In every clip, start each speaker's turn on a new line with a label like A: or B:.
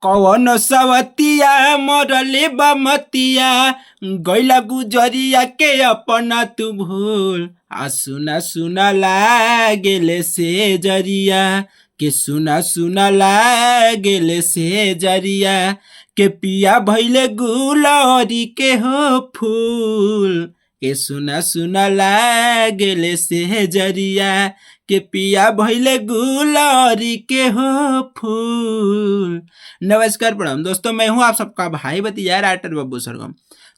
A: कौन सवतिया मरले बमतिया गैला गुजरिया के अपना तू भूल आ सुना सुना लागेले से जरिया के सुना सुना लागेले से जरिया के पिया भैले गुलरी के हो फूल के सुना सुना लागेले से जरिया के पिया भैले गुलरी के हो फूल। नमस्कार प्रणाम दोस्तों, मैं हूं आप सबका भाई भतीजा राइटर बब्बू सरगम।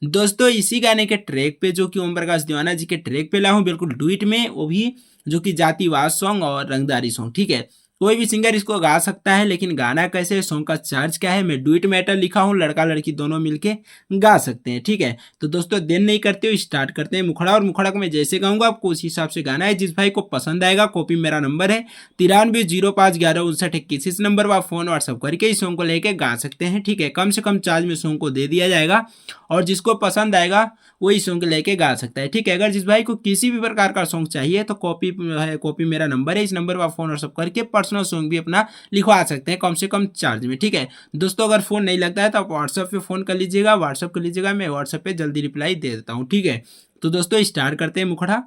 A: दोस्तों इसी गाने के ट्रैक पे जो कि ओम प्रकाश दीवाना जी के ट्रैक पे ला हूं, बिल्कुल डुइट में, वो भी जो कि जातिवाद सॉन्ग और रंगदारी सॉन्ग। ठीक है, कोई भी सिंगर इसको गा सकता है, लेकिन गाना कैसे है, सॉन्ग का चार्ज क्या है, मैं डुइट मैटर लिखा हूँ, लड़का लड़की दोनों मिलके गा सकते हैं। ठीक है, तो दोस्तों देर नहीं करते हुए स्टार्ट करते हैं मुखड़ा। और मुखड़ा को मैं जैसे गाऊंगा आपको उस हिसाब से गाना है। जिस भाई को पसंद आएगा, कॉपी मेरा नंबर है 9305115921। इस नंबर पर आप फोन व्हाट्सअप करके इस सॉन्ग को लेके गा सकते हैं। ठीक है, कम से कम चार्ज में सॉन्ग को दे दिया जाएगा और जिसको पसंद आएगा वही सॉन्ग लेके गा सकता है। ठीक है, अगर जिस भाई को किसी भी प्रकार का सॉन्ग चाहिए तो कॉपी मेरा नंबर है, इस नंबर पर आप फोन व्हाट्सअप करके पर्सनल सॉन्ग भी अपना लिखवा सकते हैं कम से कम चार्ज में। ठीक है दोस्तों, अगर फोन नहीं लगता है तो आप व्हाट्सएप पे फोन कर लीजिएगा, व्हाट्सएप कर लीजिएगा, मैं व्हाट्सएप पे जल्दी रिप्लाई दे देता हूँ। ठीक है, तो दोस्तों स्टार्ट करते हैं मुखड़ा।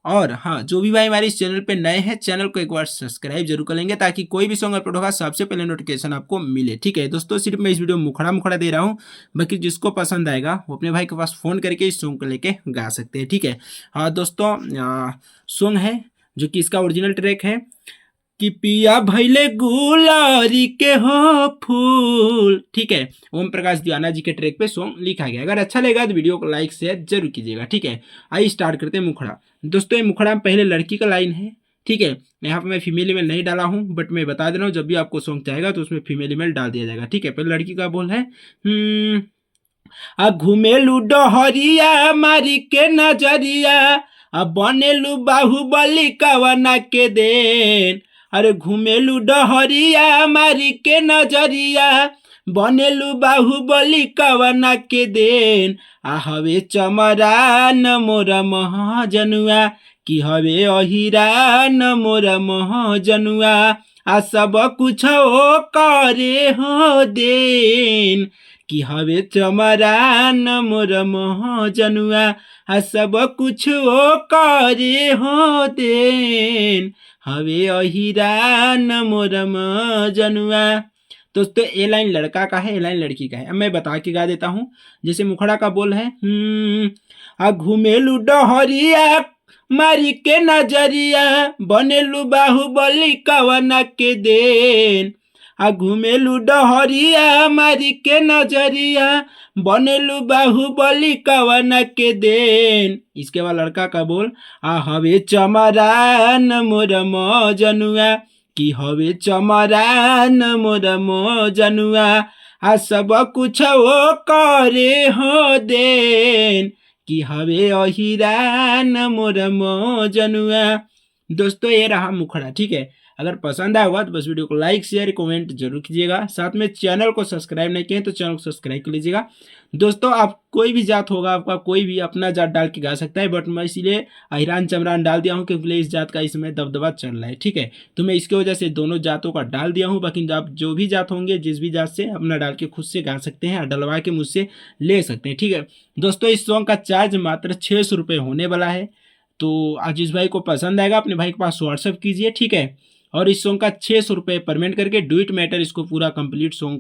A: और हाँ, जो भी भाई हमारे इस चैनल पे नए हैं, चैनल को एक बार सब्सक्राइब जरूर कर लेंगे ताकि कोई भी सॉन्ग अपलोड होगा सबसे पहले नोटिफिकेशन आपको मिले। ठीक है दोस्तों, सिर्फ मैं इस वीडियो में मुखड़ा मुखड़ा दे रहा हूँ, बाकी जिसको पसंद आएगा वो अपने भाई के पास फोन करके इस सॉन्ग को लेके गा सकते हैं। ठीक है, हाँ दोस्तों, सॉन्ग है जो कि इसका ओरिजिनल ट्रैक है कि पिया भैले गुलारी के हो फूल। ठीक है, ओम प्रकाश दीवाना जी के ट्रैक पे सॉन्ग लिखा गया। अगर अच्छा लगेगा तो वीडियो को लाइक शेयर जरूर कीजिएगा। ठीक है, आइए स्टार्ट करते हैं मुखड़ा। दोस्तों ये मुखड़ा में पहले लड़की का लाइन है। ठीक है, यहाँ पे मैं फीमेल ईमेल नहीं डाला हूँ, बट मैं बता दे रहा हूँ जब भी आपको सॉन्ग चाहेगा तो उसमें फीमेल ईमेल डाल दिया जाएगा। ठीक है, पहले लड़की का बोल है आ घुमेलू डहरिया मारी के नजरिया आ बनेलू बाहुबली कवना के देन। अरे घुमेलू डहरिया मारी के नजरिया बनेलू बाहुबली कवना के देन। आ हवे चमरान मोरा महाजनुआ कि हवे अहिरान मोरा महाजनुआ आ सब कुछ ओ करे हो देन कि हवे चमरान मोर महाजनुआ आ सब कुछ ओ करे हो देन हवे अहिरान मोर महाजनुआ। दोस्तों ए लाइन लड़का का है, ए लाइन लड़की का है। अब मैं बता के गा देता हूँ। जैसे मुखड़ा का बोल है आ घुमेलू डहरिया मारी के नजरिया बनेलू बाहुबली कवना के देन। आ घुमेलू डहरिया मारी के नजरिया बनेलू बाहुबली कवना के देन। इसके बाद लड़का का बोल आ हवे चमरान मोर मजनुआ कि हवे चमरान मोर मजनुआ आ सब कुछ ओ करे हो देन कि हवे अहिरान मोर मजनुआ। दोस्तों ये रहा मुखड़ा। ठीक है, अगर पसंद आया होगा तो बस वीडियो को लाइक शेयर कमेंट जरूर कीजिएगा। साथ में चैनल को सब्सक्राइब नहीं किए तो चैनल को सब्सक्राइब कर लीजिएगा। दोस्तों आप कोई भी जात होगा, आपका कोई भी अपना जात डाल के गा सकता है, बट मैं इसीलिए अहिरान चमरान डाल दिया हूँ क्योंकि इस जात का इस समय दबदबा चल रहा है। ठीक है, तो मैं इसकी वजह से दोनों जातों का डाल दिया हूँ। बाकी आप जो भी जात होंगे, जिस भी जात से अपना डाल के खुद से गा सकते हैं और डलवा के मुझसे ले सकते हैं। ठीक है दोस्तों, इस सॉन्ग का चार्ज मात्र 600 रुपये होने वाला है। तो आज जिस भाई को पसंद आएगा अपने भाई के पास व्हाट्सअप कीजिए। ठीक है, और इस सॉन्ग का 600 रुपये पेमेंट करके डुइट मैटर इसको पूरा कंप्लीट सॉन्ग